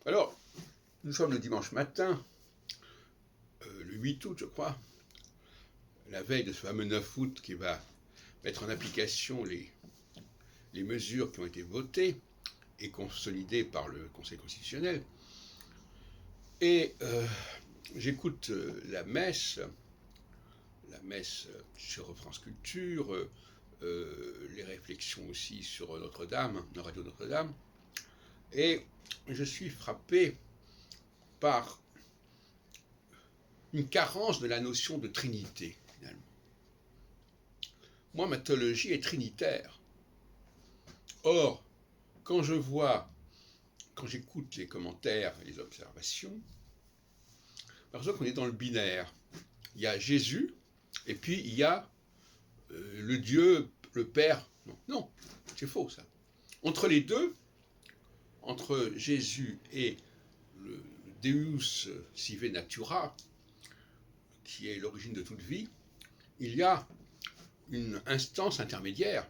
Alors, nous sommes le dimanche matin, le 8 août, je crois, la veille de ce fameux 9 août qui va mettre en application les mesures qui ont été votées et consolidées par le Conseil constitutionnel. Et j'écoute la messe sur France Culture, les réflexions aussi sur Notre-Dame, la radio Notre-Dame, et je suis frappé par une carence de la notion de Trinité, finalement. Moi, ma théologie est trinitaire. Or, quand j'écoute les commentaires et les observations, par exemple, on est dans le binaire. Il y a Jésus, et puis il y a le Dieu, le Père. Non, c'est faux ça. Entre les deux, entre Jésus et le Deus sive natura, qui est l'origine de toute vie, il y a une instance intermédiaire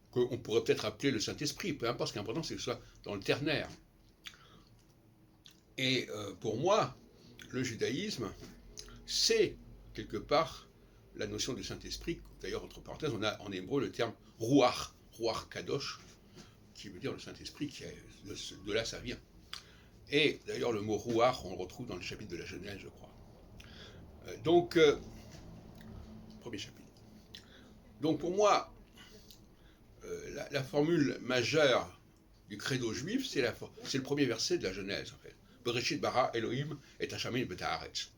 qu'on pourrait peut-être appeler le Saint-Esprit, peu importe, ce qui est important, c'est que ce soit dans le ternaire. Et pour moi, le judaïsme, c'est quelque part la notion du Saint-Esprit. D'ailleurs, entre parenthèses, on a en hébreu le terme Ruach Kadosh, qui veut dire le Saint-Esprit, de là ça vient. Et d'ailleurs, le mot Ruach, on le retrouve dans le chapitre de la Genèse, je crois. Premier chapitre. Donc pour moi, la formule majeure du credo juif, c'est le premier verset de la Genèse, en fait. Bereshit bara Elohim et Hashamayim betaaretz.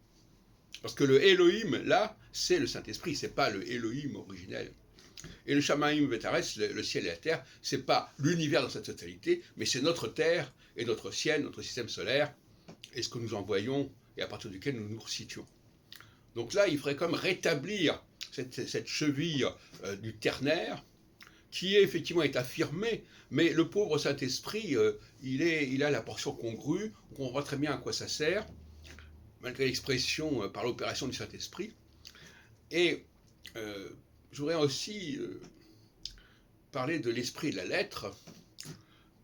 Parce que le Elohim, là, c'est le Saint-Esprit, c'est pas le Elohim originel. Et le Shamayim betaaretz, le ciel et la terre, c'est pas l'univers dans sa totalité, mais c'est notre terre et notre ciel, notre système solaire, et ce que nous en voyons, et à partir duquel nous nous situons. Donc là, il faudrait comme rétablir cette cheville du ternaire, qui effectivement est affirmée, mais le pauvre Saint-Esprit, il a la portion congrue, on voit très bien à quoi ça sert, malgré l'expression par l'opération du Saint-Esprit. Et je voudrais aussi parler de l'esprit de la lettre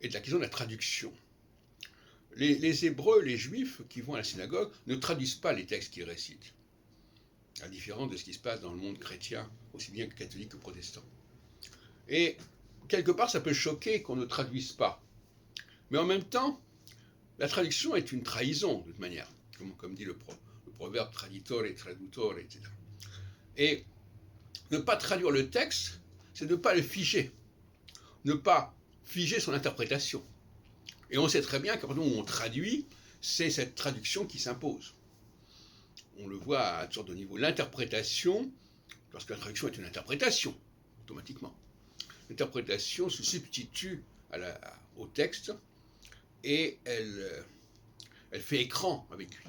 et de la question de la traduction. Les Hébreux, les Juifs qui vont à la synagogue ne traduisent pas les textes qu'ils récitent, à différence de ce qui se passe dans le monde chrétien, aussi bien que catholique que protestant. Et quelque part, ça peut choquer qu'on ne traduise pas. Mais en même temps, la traduction est une trahison, de toute manière, comme dit le proverbe traditore, traduttore, etc. Et ne pas traduire le texte, c'est ne pas le figer, ne pas figer son interprétation. Et on sait très bien qu'à partir du moment où on traduit, c'est cette traduction qui s'impose. On le voit à toutes sortes de niveaux. L'interprétation, parce que la traduction est une interprétation, automatiquement. L'interprétation se substitue au texte et elle fait écran avec lui.